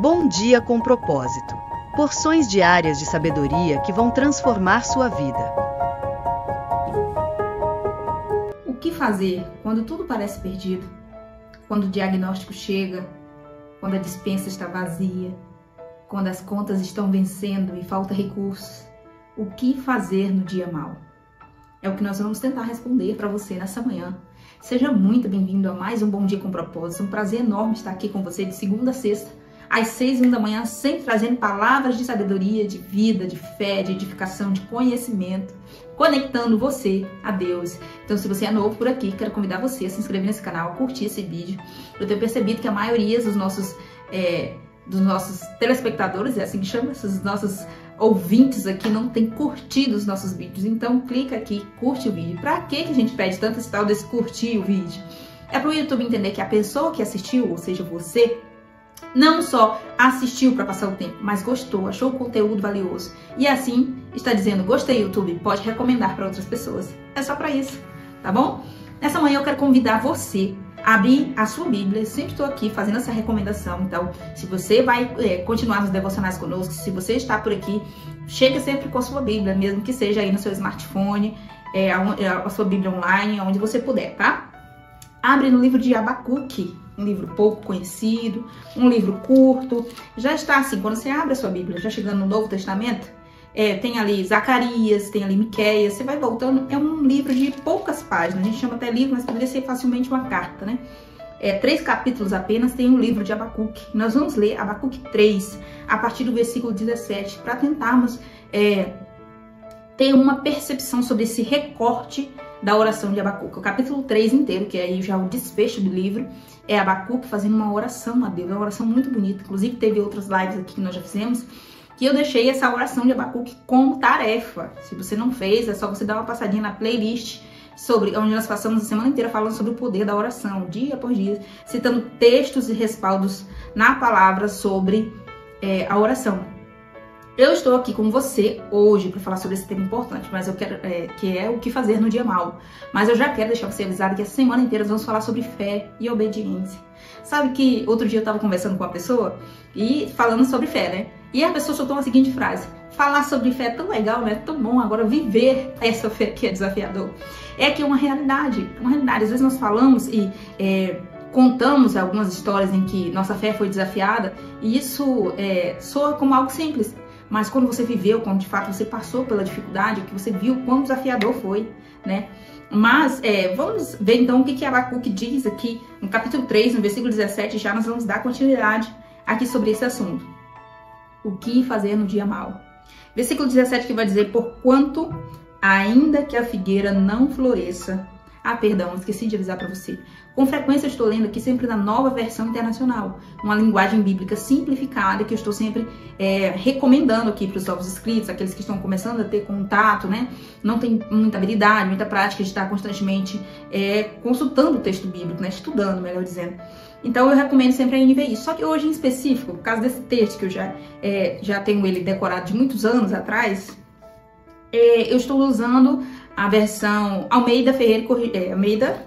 Bom dia com propósito. Porções diárias de sabedoria que vão transformar sua vida. O que fazer quando tudo parece perdido? Quando o diagnóstico chega? Quando a despensa está vazia? Quando as contas estão vencendo e falta recursos? O que fazer no dia mau? É o que nós vamos tentar responder para você nessa manhã. Seja muito bem-vindo a mais um Bom Dia com Propósito. É um prazer enorme estar aqui com você de segunda a sexta, às 6h da manhã, sempre trazendo palavras de sabedoria, de vida, de fé, de edificação, de conhecimento, conectando você a Deus. Então, se você é novo por aqui, quero convidar você a se inscrever nesse canal, curtir esse vídeo. Eu tenho percebido que a maioria dos nossos telespectadores, é assim que chama, esses nossos ouvintes aqui, não tem curtido os nossos vídeos. Então clica aqui, curte o vídeo. Pra que a gente pede tanto esse tal desse curtir o vídeo? É pro YouTube entender que a pessoa que assistiu, ou seja, você, não só assistiu para passar o tempo, mas gostou, achou o conteúdo valioso. E assim está dizendo, gostei, YouTube, pode recomendar para outras pessoas. É só para isso, tá bom? Nessa manhã eu quero convidar você a abrir a sua Bíblia. Eu sempre estou aqui fazendo essa recomendação. Então, se você vai continuar nos devocionais conosco, se você está por aqui, chega sempre com a sua Bíblia, mesmo que seja aí no seu smartphone, a sua Bíblia online, onde você puder, tá? Abre no livro de Abacuque, um livro pouco conhecido, um livro curto. Já está assim, quando você abre a sua Bíblia, já chegando no Novo Testamento, tem ali Zacarias, tem ali Miqueias, você vai voltando, é um livro de poucas páginas, a gente chama até livro, mas poderia ser facilmente uma carta, né? 3 capítulos apenas tem um livro de Abacuque. Nós vamos ler Abacuque 3, a partir do versículo 17, para tentarmos ter uma percepção sobre esse recorte da oração de Abacuque. O capítulo 3 inteiro, que é aí já o desfecho do livro, é Abacuque fazendo uma oração a Deus, é uma oração muito bonita. Inclusive teve outras lives aqui que nós já fizemos, que eu deixei essa oração de Abacuque como tarefa. Se você não fez, é só você dar uma passadinha na playlist onde nós passamos a semana inteira falando sobre o poder da oração, dia após dia, citando textos e respaldos na palavra sobre a oração. Eu estou aqui com você hoje para falar sobre esse tema importante, mas eu quero que é o que fazer no dia mau. Mas eu já quero deixar você avisado que essa semana inteira nós vamos falar sobre fé e obediência. Sabe que outro dia eu estava conversando com uma pessoa e falando sobre fé, né? E a pessoa soltou a seguinte frase: falar sobre fé é tão legal, né? Tão bom, agora viver essa fé que é desafiador. É que é uma realidade, uma realidade. Às vezes nós falamos e contamos algumas histórias em que nossa fé foi desafiada e isso soa como algo simples. Mas quando você viveu, quando de fato você passou pela dificuldade, que você viu quão desafiador foi, né? Mas vamos ver então o que Abacuque diz aqui no capítulo 3, no versículo 17, já nós vamos dar continuidade aqui sobre esse assunto. O que fazer no dia mau? Versículo 17 que vai dizer, porquanto ainda que a figueira não floresça. Perdão, esqueci de avisar para você. Com frequência eu estou lendo aqui sempre na Nova Versão Internacional, uma linguagem bíblica simplificada que eu estou sempre recomendando aqui para os novos inscritos, aqueles que estão começando a ter contato, né? Não tem muita habilidade, muita prática de estar constantemente consultando o texto bíblico, né? Estudando, melhor dizendo. Então eu recomendo sempre a NVI. Só que hoje em específico, por causa desse texto que eu já tenho ele decorado de muitos anos atrás, eu estou usando a versão Almeida Revista e Corrigida.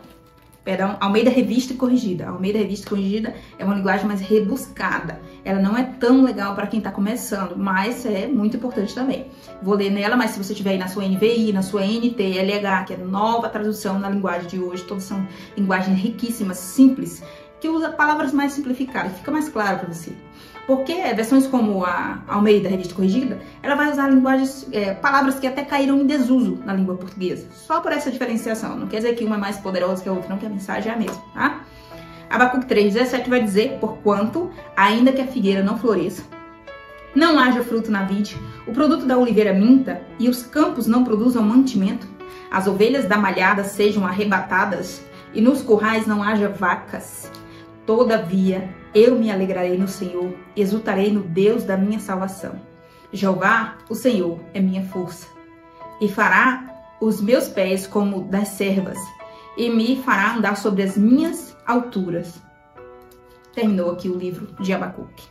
A Almeida Revista e Corrigida é uma linguagem mais rebuscada. Ela não é tão legal para quem está começando, mas é muito importante também. Vou ler nela, mas se você tiver aí na sua NVI, na sua NTLH, que é nova tradução na linguagem de hoje, todas são linguagens riquíssimas, simples, que usa palavras mais simplificadas, fica mais claro para você. Porque versões como a Almeida Revista Corrigida, ela vai usar palavras que até caíram em desuso na língua portuguesa. Só por essa diferenciação. Não quer dizer que uma é mais poderosa que a outra, não, que a mensagem é a mesma, tá? Abacuque 3,17 vai dizer, porquanto, ainda que a figueira não floresça, não haja fruto na vide, o produto da oliveira minta e os campos não produzam mantimento, as ovelhas da malhada sejam arrebatadas e nos currais não haja vacas. Todavia, eu me alegrarei no Senhor, exultarei no Deus da minha salvação. Jeová, o Senhor, é minha força, e fará os meus pés como das servas, e me fará andar sobre as minhas alturas. Terminou aqui o livro de Abacuque.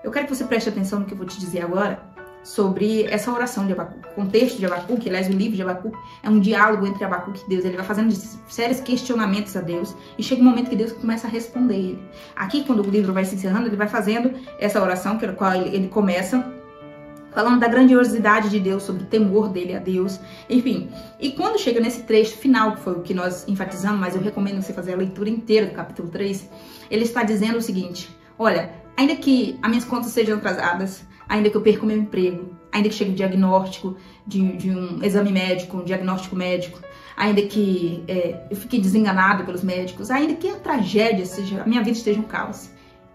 Eu quero que você preste atenção no que eu vou te dizer agora, sobre essa oração de Abacuque. O contexto de Abacuque, aliás, o livro de Abacuque, é um diálogo entre Abacuque e Deus. Ele vai fazendo sérios questionamentos a Deus e chega um momento que Deus começa a responder ele. Aqui, quando o livro vai se encerrando, ele vai fazendo essa oração, que qual ele começa falando da grandiosidade de Deus, sobre o temor dele a Deus, enfim. E quando chega nesse trecho final, que foi o que nós enfatizamos, mas eu recomendo você fazer a leitura inteira do capítulo 3, ele está dizendo o seguinte: olha, ainda que as minhas contas sejam atrasadas, ainda que eu perca o meu emprego, ainda que chegue o diagnóstico de um exame médico, um diagnóstico médico, ainda que eu fique desenganado pelos médicos, ainda que a tragédia seja, a minha vida esteja um caos,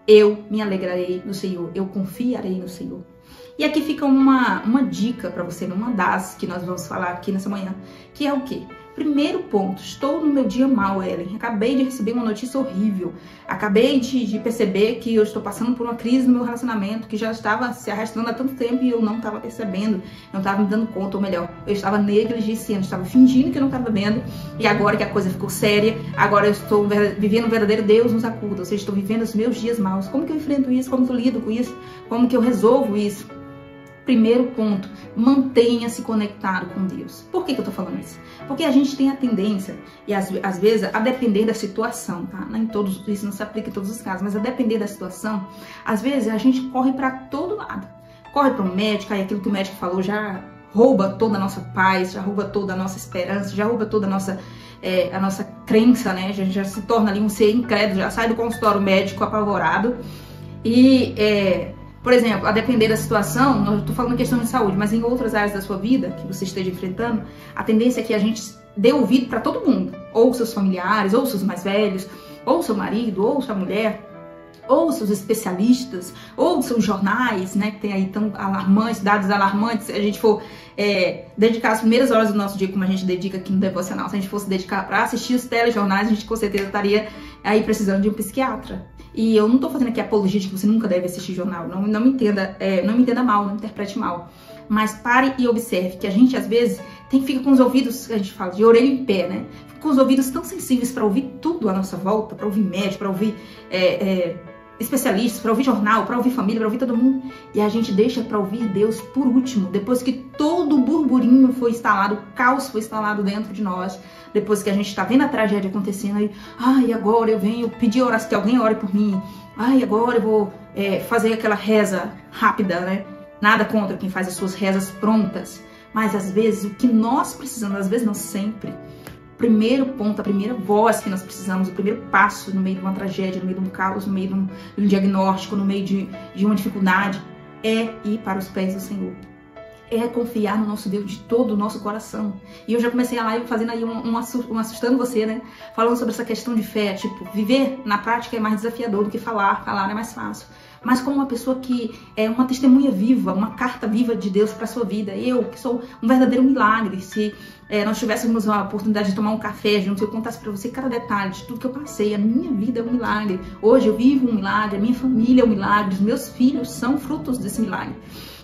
eu me alegrarei no Senhor, eu confiarei no Senhor. E aqui fica uma dica para você, uma das que nós vamos falar aqui nessa manhã, que é o quê? Primeiro ponto, estou no meu dia mal, Ellen. Acabei de receber uma notícia horrível. Acabei de perceber que eu estou passando por uma crise no meu relacionamento, que já estava se arrastando há tanto tempo e eu não estava percebendo, não estava me dando conta, ou melhor, eu estava negligenciando, estava fingindo que eu não estava vendo, e agora que a coisa ficou séria, agora eu estou vivendo um verdadeiro Deus nos acuda, ou seja, estou vivendo os meus dias maus. Como que eu enfrento isso? Como que eu lido com isso? Como que eu resolvo isso? Primeiro ponto, mantenha-se conectado com Deus. Por que eu tô falando isso? Porque a gente tem a tendência, e às vezes, a depender da situação, tá? Nem todos, isso não se aplica em todos os casos, mas a depender da situação, às vezes a gente corre para todo lado. Corre para o médico, aí aquilo que o médico falou já rouba toda a nossa paz, já rouba toda a nossa esperança, já rouba toda a nossa crença, né? A gente já se torna ali um ser incrédulo, já sai do consultório médico apavorado. E por exemplo, a depender da situação, não estou falando em questão de saúde, mas em outras áreas da sua vida que você esteja enfrentando, a tendência é que a gente dê ouvido para todo mundo, ou seus familiares, ou seus mais velhos, ou seu marido, ou sua mulher, ou seus especialistas, ou seus jornais, né, que tem aí tão alarmantes, dados alarmantes. Se a gente for dedicar as primeiras horas do nosso dia, como a gente dedica aqui no Devocional, se a gente fosse dedicar para assistir os telejornais, a gente com certeza estaria aí precisando de um psiquiatra. E eu não tô fazendo aqui apologia de que você nunca deve assistir jornal, não me entenda mal, não me interprete mal. Mas pare e observe que a gente, às vezes, fica com os ouvidos, a gente fala, de orelha em pé, né? Fica com os ouvidos tão sensíveis para ouvir tudo à nossa volta, para ouvir médico, para ouvir especialistas, para ouvir jornal, para ouvir família, para ouvir todo mundo. E a gente deixa para ouvir Deus por último, depois que todo o burburinho foi instalado, o caos foi instalado dentro de nós, depois que a gente está vendo a tragédia acontecendo aí, ai, agora eu venho pedir oração, que alguém ore por mim, ai, agora eu vou fazer aquela reza rápida, né? Nada contra quem faz as suas rezas prontas, mas às vezes o que nós precisamos, às vezes não sempre, o primeiro ponto, a primeira voz que nós precisamos, o primeiro passo no meio de uma tragédia, no meio de um caos, no meio de um diagnóstico, no meio de uma dificuldade, é ir para os pés do Senhor. É confiar no nosso Deus de todo o nosso coração. E eu já comecei a live fazendo aí um assustando você, né? Falando sobre essa questão de fé, tipo, viver na prática é mais desafiador do que falar é mais fácil. Mas como uma pessoa que é uma testemunha viva, uma carta viva de Deus para a sua vida. Eu, que sou um verdadeiro milagre. Se nós tivéssemos a oportunidade de tomar um café juntos, eu contasse para você cada detalhe de tudo que eu passei. A minha vida é um milagre. Hoje eu vivo um milagre, a minha família é um milagre, os meus filhos são frutos desse milagre.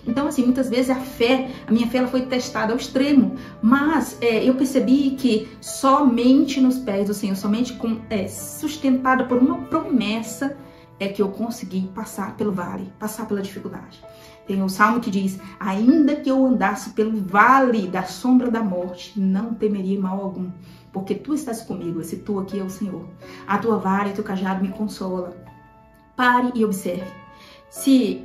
Então, assim, muitas vezes a minha fé ela foi testada ao extremo, mas eu percebi que somente nos pés do Senhor, somente sustentada por uma promessa, é que eu consegui passar pelo vale, passar pela dificuldade. Tem o Salmo que diz, ainda que eu andasse pelo vale da sombra da morte, não temeria mal algum, porque tu estás comigo, esse tu aqui é o Senhor. A tua vara e teu cajado me consola. Pare e observe. Se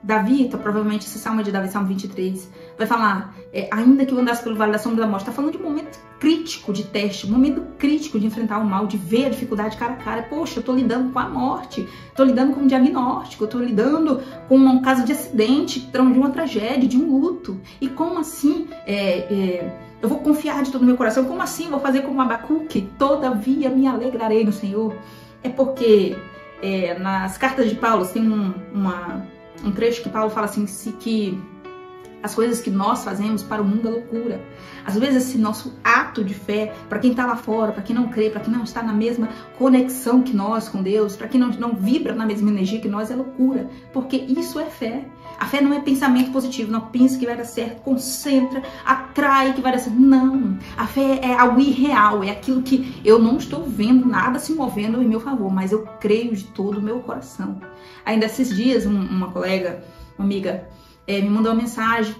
Davi, então, provavelmente esse salmo é de Davi, Salmo 23, vai falar, ainda que eu andasse pelo vale da sombra da morte, está falando de um momento crítico de teste, um momento crítico de enfrentar o mal, de ver a dificuldade cara a cara. Poxa, eu estou lidando com a morte, estou lidando com um diagnóstico, estou lidando com um caso de acidente, de uma tragédia, de um luto. E como assim eu vou confiar de todo o meu coração? Como assim vou fazer como Abacuque? Todavia me alegrarei no Senhor. É porque nas cartas de Paulo tem um trecho que Paulo fala assim, que as coisas que nós fazemos para o mundo é loucura. Às vezes esse nosso ato de fé, para quem está lá fora, para quem não crê, para quem não está na mesma conexão que nós com Deus, para quem não vibra na mesma energia que nós, é loucura. Porque isso é fé. A fé não é pensamento positivo, não pensa que vai dar certo, concentra, atrai que vai dar certo. Não, a fé é algo irreal, é aquilo que eu não estou vendo nada se movendo em meu favor, mas eu creio de todo o meu coração. Ainda esses dias, uma colega, uma amiga, me mandou uma mensagem,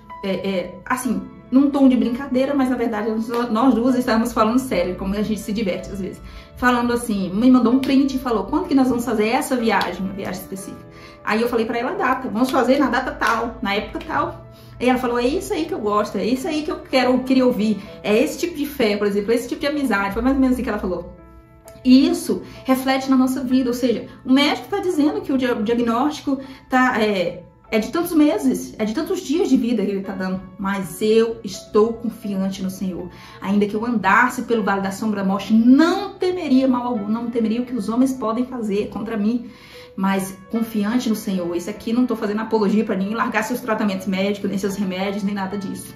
assim, num tom de brincadeira, mas na verdade nós duas estávamos falando sério, como a gente se diverte às vezes. Falando assim, me mandou um print e falou, quando que nós vamos fazer essa viagem, uma viagem específica? Aí eu falei pra ela a data, vamos fazer na data tal, na época tal. Aí ela falou, é isso aí que eu gosto, é isso aí que eu queria ouvir, é esse tipo de fé, por exemplo, esse tipo de amizade, foi mais ou menos assim que ela falou. E isso reflete na nossa vida, ou seja, o médico está dizendo que o diagnóstico é de tantos meses, é de tantos dias de vida que ele está dando, mas eu estou confiante no Senhor. Ainda que eu andasse pelo vale da sombra da morte, não temeria mal algum, não temeria o que os homens podem fazer contra mim, mas confiante no Senhor. Isso aqui não estou fazendo apologia para ninguém largar seus tratamentos médicos, nem seus remédios, nem nada disso.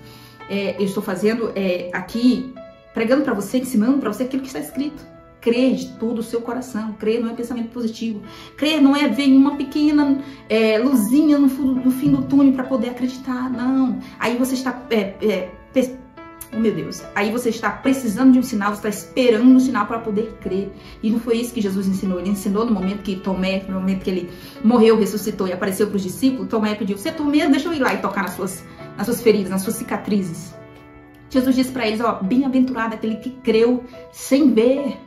Eu estou fazendo aqui, pregando para você, ensinando para você aquilo que está escrito. Crer de todo o seu coração, crer não é pensamento positivo, crer não é ver uma pequena luzinha no fim do túnel para poder acreditar, não. Aí você está, oh meu Deus, aí você está precisando de um sinal, você está esperando um sinal para poder crer. E não foi isso que Jesus ensinou, ele ensinou no momento que Tomé, no momento que ele morreu, ressuscitou e apareceu para os discípulos, Tomé pediu, você Tomé, deixa eu ir lá e tocar nas suas feridas, nas suas cicatrizes. Jesus disse para eles, ó, bem-aventurado aquele que creu sem ver.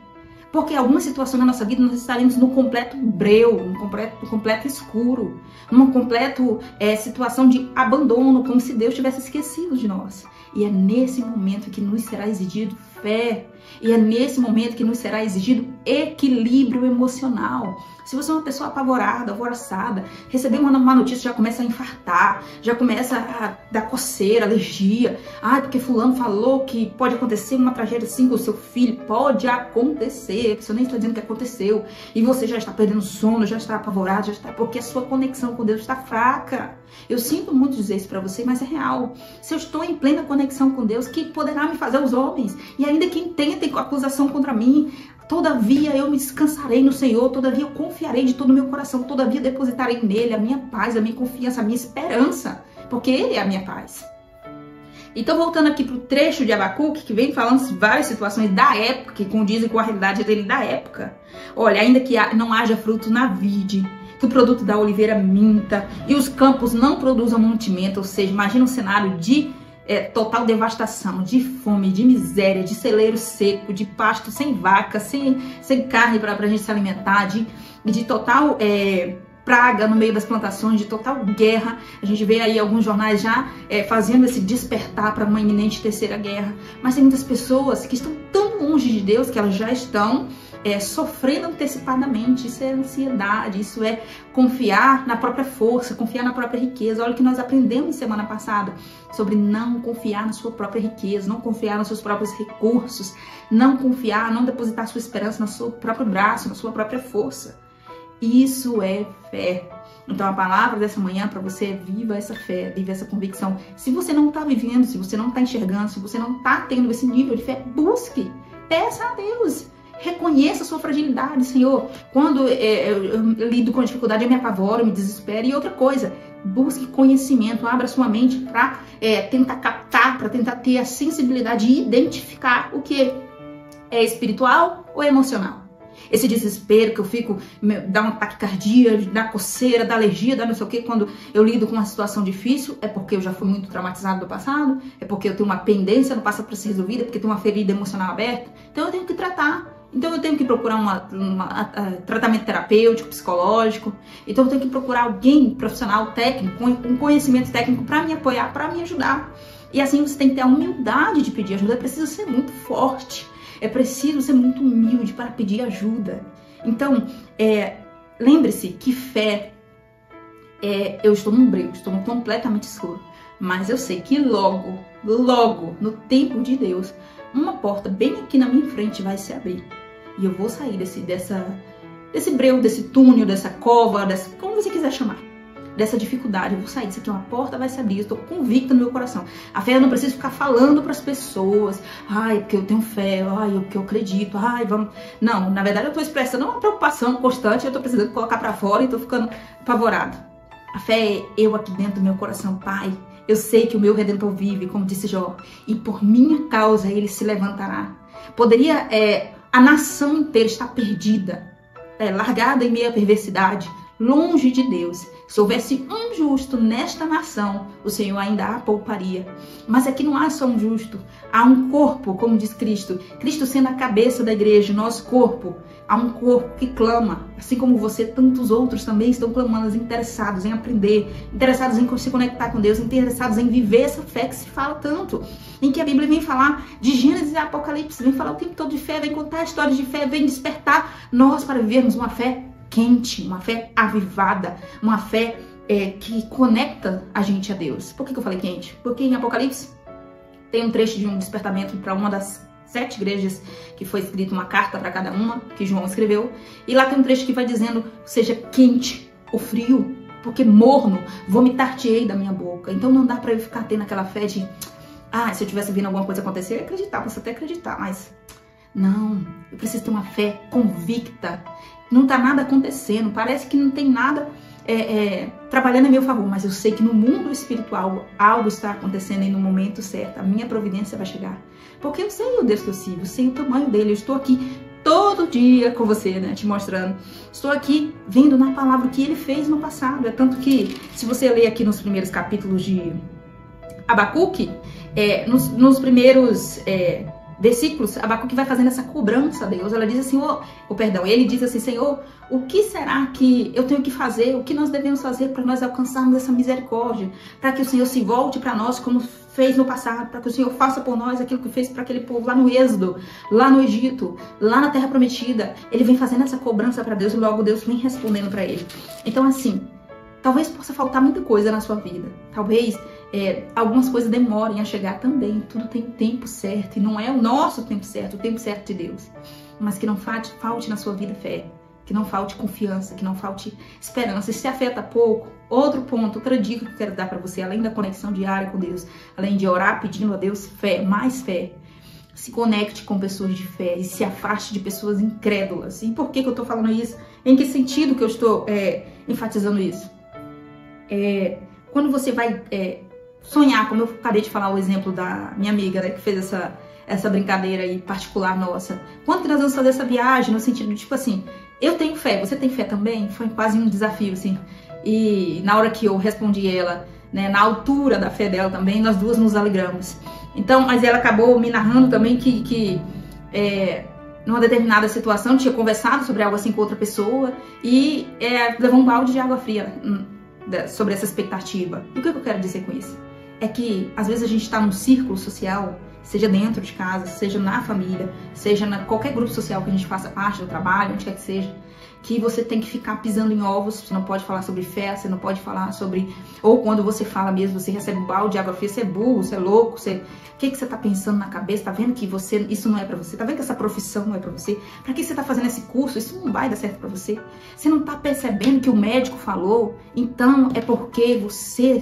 Porque em alguma situação na nossa vida nós estaremos no completo breu, no completo escuro, numa completa situação de abandono, como se Deus tivesse esquecido de nós. E é nesse momento que nos será exigido fé, e é nesse momento que nos será exigido equilíbrio emocional. Se você é uma pessoa apavorada, alvoroçada, receber uma má notícia, já começa a infartar, já começa a dar coceira, alergia. Ah, porque fulano falou que pode acontecer uma tragédia assim com o seu filho. Pode acontecer, a pessoa nem está dizendo que aconteceu. E você já está perdendo sono, já está apavorado, já está, porque a sua conexão com Deus está fraca. Eu sinto muito dizer isso para você, mas é real. Se eu estou em plena conexão com Deus, que poderá me fazer os homens? E ainda quem tentem acusação contra mim, todavia eu me descansarei no Senhor, todavia eu confiarei de todo o meu coração, todavia depositarei nele a minha paz, a minha confiança, a minha esperança, porque ele é a minha paz. Então, voltando aqui para o trecho de Abacuque, que vem falando várias situações da época, que condizem com a realidade dele da época. Olha, ainda que não haja fruto na vide, que o produto da oliveira minta, e os campos não produzam mantimento, ou seja, imagina um cenário de total devastação, de fome, de miséria, de celeiro seco, de pasto sem vaca, sem carne para a gente se alimentar, de total praga no meio das plantações, de total guerra. A gente vê aí alguns jornais já fazendo esse despertar para uma iminente terceira guerra. Mas tem muitas pessoas que estão tão longe de Deus que elas já estão sofrendo antecipadamente. Isso é ansiedade, isso é confiar na própria força, confiar na própria riqueza. Olha o que nós aprendemos semana passada sobre não confiar na sua própria riqueza, não confiar nos seus próprios recursos, não confiar, não depositar sua esperança no seu próprio braço, na sua própria força. Isso é fé. Então a palavra dessa manhã para você é viva essa fé, viva essa convicção. Se você não está vivendo, se você não está enxergando, se você não está tendo esse nível de fé, busque, peça a Deus. Reconheça a sua fragilidade, Senhor. Quando eu lido com dificuldade, eu me apavoro, eu me desespero. E outra coisa, busque conhecimento, abra sua mente para tentar captar, para tentar ter a sensibilidade de identificar o que é espiritual ou emocional. Esse desespero que eu fico, dá uma taquicardia, dá coceira, dá alergia, dá não sei o que, quando eu lido com uma situação difícil, é porque eu já fui muito traumatizado do passado, é porque eu tenho uma pendência no passado para ser resolvida, é porque eu tenho uma ferida emocional aberta, então eu tenho que tratar. Então eu tenho que procurar um tratamento terapêutico, psicológico. Então eu tenho que procurar alguém profissional, técnico, com conhecimento técnico para me apoiar, para me ajudar. E assim você tem que ter a humildade de pedir ajuda. É preciso ser muito forte. É preciso ser muito humilde para pedir ajuda. Então, lembre-se que fé eu estou num breu, estou completamente escuro. Mas eu sei que logo, no tempo de Deus, uma porta bem aqui na minha frente vai se abrir. E eu vou sair desse breu, desse túnel, dessa cova, como você quiser chamar. Dessa dificuldade, eu vou sair. Isso aqui, uma porta vai se abrir. Eu estou convicta no meu coração. A fé eu não preciso ficar falando para as pessoas. Ai, porque eu tenho fé. Ai, porque eu acredito. Ai, vamos. Não, na verdade eu estou expressando uma preocupação constante. Eu estou precisando colocar para fora e estou ficando apavorado. A fé é eu aqui dentro do meu coração, Pai. Eu sei que o meu Redentor vive, como disse Jó, e por minha causa ele se levantará. Poderia a nação inteira estar perdida, largada em meio à perversidade, longe de Deus. Se houvesse um justo nesta nação, o Senhor ainda a pouparia. Mas aqui não há só um justo, há um corpo, como diz Cristo. Cristo sendo a cabeça da igreja, nosso corpo. Há um corpo que clama, assim como você, tantos outros também estão clamando, interessados em aprender, interessados em se conectar com Deus, interessados em viver essa fé que se fala tanto, em que a Bíblia vem falar de Gênesis e Apocalipse, vem falar o tempo todo de fé, vem contar histórias de fé, vem despertar nós para vivermos uma fé quente, uma fé avivada, uma fé que conecta a gente a Deus. Por que eu falei quente? Porque em Apocalipse tem um trecho de um despertamento para uma das 7 igrejas, que foi escrita uma carta para cada uma, que João escreveu, e lá tem um trecho que vai dizendo, seja quente ou frio, porque morno, vomitar-te-ei da minha boca. Então não dá para eu ficar tendo aquela fé de, se eu tivesse vendo alguma coisa acontecer, eu ia acreditar, posso até acreditar, mas não, eu preciso ter uma fé convicta. Não tá nada acontecendo, parece que não tem nada trabalhando a meu favor, mas eu sei que no mundo espiritual algo está acontecendo e no momento certo a minha providência vai chegar. Porque eu sei o Deus que eu sigo, eu sei o tamanho dele, eu estou aqui todo dia com você, né, te mostrando. Estou aqui vendo na palavra o que ele fez no passado. É tanto que, se você ler aqui nos primeiros capítulos de Abacuque, nos primeiros versículos, Abacuque vai fazendo essa cobrança a Deus. Ela diz assim, ele diz assim, Senhor, o que será que eu tenho que fazer? O que nós devemos fazer para nós alcançarmos essa misericórdia? Para que o Senhor se volte para nós como fez no passado, para que o Senhor faça por nós aquilo que fez para aquele povo lá no Êxodo, lá no Egito, lá na Terra Prometida. Ele vem fazendo essa cobrança para Deus e logo Deus vem respondendo para ele. Então assim, talvez possa faltar muita coisa na sua vida. Talvez algumas coisas demorem a chegar também. Tudo tem o tempo certo e não é o nosso tempo certo, o tempo certo de Deus. Mas que não falte na sua vida fé, que não falte confiança, que não falte esperança. E se afeta pouco, outro ponto, outra dica que eu quero dar para você, além da conexão diária com Deus, além de orar pedindo a Deus fé, mais fé, se conecte com pessoas de fé e se afaste de pessoas incrédulas. E por que eu estou falando isso? Em que sentido que eu estou enfatizando isso? Quando você vai sonhar, como eu acabei de falar o exemplo da minha amiga, né, que fez essa brincadeira aí particular nossa. Quando que nós vamos fazer essa viagem, no sentido de, tipo assim, eu tenho fé, você tem fé também? Foi quase um desafio, assim. E na hora que eu respondi ela, né, na altura da fé dela também, nós duas nos alegramos. Então, mas ela acabou me narrando também que numa determinada situação, tinha conversado sobre algo assim com outra pessoa e levou um balde de água fria sobre essa expectativa. E o que eu quero dizer com isso? É que às vezes a gente está num círculo social, seja dentro de casa, seja na família, seja em qualquer grupo social que a gente faça parte, do trabalho, onde quer que seja, que você tem que ficar pisando em ovos. Você não pode falar sobre fé, você não pode falar sobre... Ou quando você fala mesmo, você recebe um balde de água fria, você é burro, você é louco, você... O que você tá pensando na cabeça? Tá vendo que isso não é pra você? Tá vendo que essa profissão não é pra você? Pra que você tá fazendo esse curso? Isso não vai dar certo pra você. Você não tá percebendo que o médico falou? Então é porque você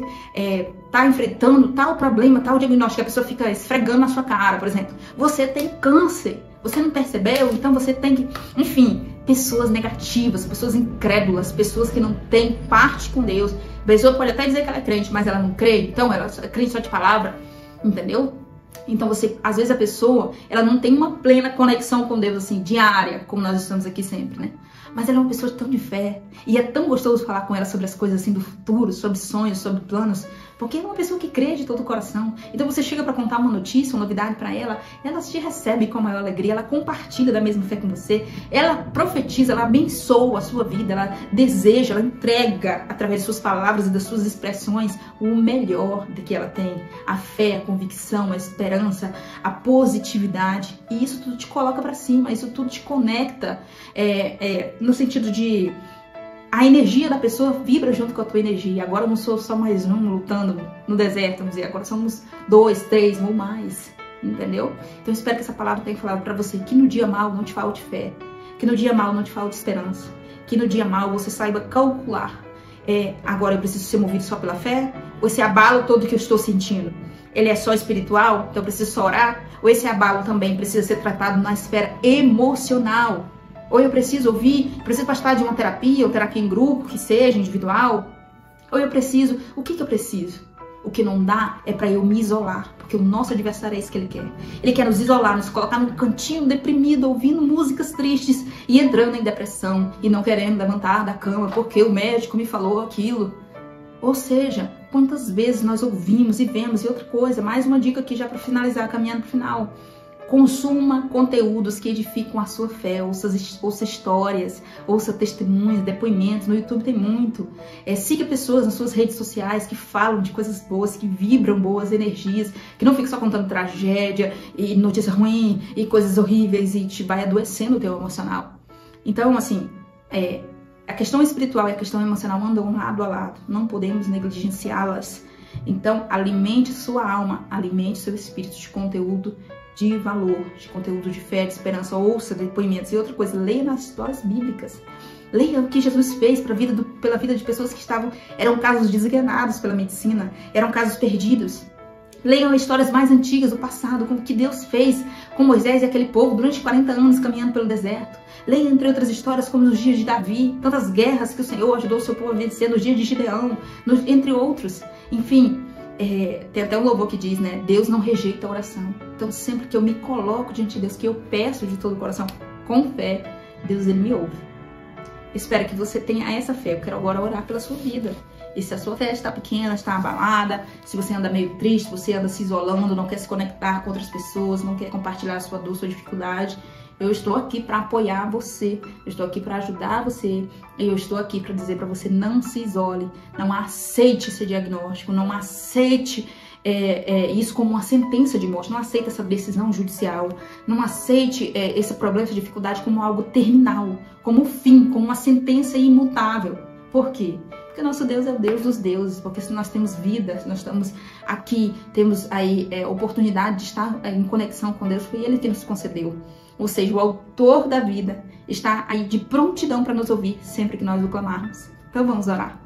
tá enfrentando tal problema, tal diagnóstico. A pessoa fica esfregando na sua cara, por exemplo. Você tem câncer. Você não percebeu? Então você tem que... Enfim, pessoas negativas, pessoas incrédulas, pessoas que não têm parte com Deus. A pessoa pode até dizer que ela é crente, mas ela não crê. Então ela é crente só de palavra. Entendeu? Então às vezes a pessoa, ela não tem uma plena conexão com Deus, assim, diária, como nós estamos aqui sempre, né? Mas ela é uma pessoa tão de fé, e é tão gostoso falar com ela sobre as coisas, assim, do futuro, sobre sonhos, sobre planos, porque é uma pessoa que crê de todo o coração. Então você chega para contar uma notícia, uma novidade para ela te recebe com a maior alegria, ela compartilha da mesma fé com você, ela profetiza, ela abençoa a sua vida, ela deseja, ela entrega, através de suas palavras e das suas expressões, o melhor do que ela tem. A fé, a convicção, a esperança, a positividade. E isso tudo te coloca para cima, isso tudo te conecta, no sentido de... A energia da pessoa vibra junto com a tua energia. Agora eu não sou só mais um lutando no deserto, vamos dizer. Agora somos 2, 3 ou mais, entendeu? Então eu espero que essa palavra tenha falado para você que no dia mau não te falte fé, que no dia mau não te falte esperança, que no dia mau você saiba calcular. Agora eu preciso ser movido só pela fé? Ou esse abalo todo que eu estou sentindo, ele é só espiritual? Então eu preciso só orar? Ou esse abalo também precisa ser tratado na esfera emocional? Ou eu preciso preciso participar de uma terapia, ou terapia em grupo, que seja individual. Ou eu preciso, o que eu preciso? O que não dá é para eu me isolar, porque o nosso adversário é isso que ele quer. Ele quer nos isolar, nos colocar num cantinho deprimido, ouvindo músicas tristes e entrando em depressão e não querendo levantar da cama porque o médico me falou aquilo. Ou seja, quantas vezes nós ouvimos e vemos. E outra coisa, mais uma dica aqui já para finalizar, caminhando para o final. Consuma conteúdos que edificam a sua fé, ouça histórias, ouça testemunhos, depoimentos. No YouTube tem muito. Siga pessoas nas suas redes sociais que falam de coisas boas, que vibram boas energias, que não fiquem só contando tragédia e notícia ruim e coisas horríveis e te vai adoecendo o teu emocional. Então, assim, a questão espiritual e a questão emocional andam lado a lado. Não podemos negligenciá-las. Então, alimente sua alma, alimente seu espírito de conteúdo de valor, de conteúdo de fé, de esperança, ouça depoimentos. E outra coisa, leia nas histórias bíblicas. Leia o que Jesus fez pela vida de pessoas que eram casos desenganados pela medicina, eram casos perdidos. Leiam histórias mais antigas do passado, como o que Deus fez com Moisés e aquele povo durante 40 anos caminhando pelo deserto. Leia, entre outras histórias, como nos dias de Davi, tantas guerras que o Senhor ajudou o seu povo a vencer, nos dias de Gideão, entre outros. Enfim, tem até um louvor que diz, né? Deus não rejeita a oração. Então, sempre que eu me coloco diante de Deus, que eu peço de todo o coração, com fé, Deus, Ele me ouve. Espero que você tenha essa fé. Eu quero agora orar pela sua vida. E se a sua fé está pequena, está abalada, se você anda meio triste, você anda se isolando, não quer se conectar com outras pessoas, não quer compartilhar a sua dor, sua dificuldade, eu estou aqui para apoiar você, eu estou aqui para ajudar você, e eu estou aqui para dizer para você: não se isole, não aceite esse diagnóstico, não aceite isso como uma sentença de morte, não aceite essa decisão judicial, não aceite esse problema, essa dificuldade como algo terminal, como um fim, como uma sentença imutável. Por quê? Porque nosso Deus é o Deus dos deuses, porque se nós temos vida, se nós estamos aqui, temos aí oportunidade de estar em conexão com Deus, foi Ele que nos concedeu. Ou seja, o autor da vida está aí de prontidão para nos ouvir sempre que nós o clamarmos. Então vamos orar.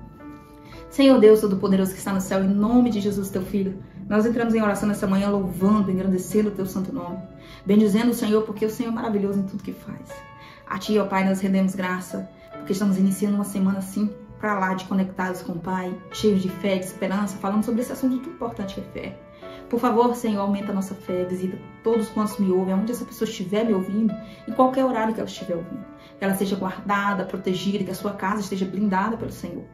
Senhor Deus Todo-Poderoso que está no céu, em nome de Jesus, teu Filho, nós entramos em oração nessa manhã louvando, engrandecendo o teu santo nome, bendizendo o Senhor, porque o Senhor é maravilhoso em tudo que faz. A Ti, ó Pai, nós rendemos graça, porque estamos iniciando uma semana assim, para lá de conectados com o Pai, cheios de fé, de esperança, falando sobre esse assunto tão importante que é fé. Por favor, Senhor, aumenta a nossa fé, visita todos quantos me ouvem, aonde essa pessoa estiver me ouvindo, em qualquer horário que ela estiver ouvindo. Que ela seja guardada, protegida, que a sua casa esteja blindada pelo Senhor.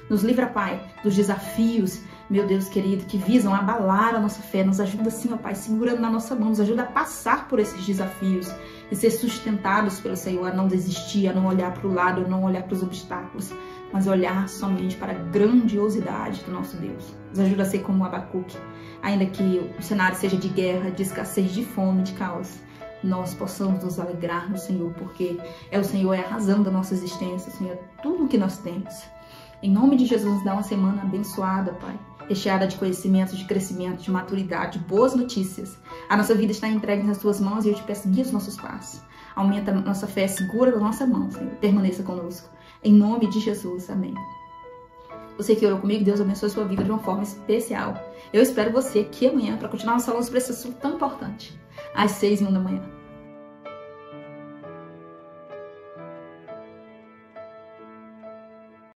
Nos livra, Pai, dos desafios, meu Deus querido, que visam abalar a nossa fé. Nos ajuda, sim, ó Pai, segurando na nossa mão, nos ajuda a passar por esses desafios e ser sustentados pelo Senhor, a não desistir, a não olhar para o lado, a não olhar para os obstáculos, mas olhar somente para a grandiosidade do nosso Deus. Nos ajuda a ser como Abacuque, ainda que o cenário seja de guerra, de escassez, de fome, de caos, nós possamos nos alegrar no Senhor, porque o Senhor é a razão da nossa existência, o Senhor é tudo o que nós temos. Em nome de Jesus, nos dá uma semana abençoada, Pai, recheada de conhecimento, de crescimento, de maturidade, de boas notícias. A nossa vida está entregue nas Tuas mãos e eu te peço, guia os nossos passos. Aumenta a nossa fé, segura da nossa mão, Senhor. Permaneça conosco. Em nome de Jesus, amém. Você que orou comigo, Deus abençoe a sua vida de uma forma especial. Eu espero você aqui amanhã para continuar falando sobre esse assunto tão importante, às 6h da manhã.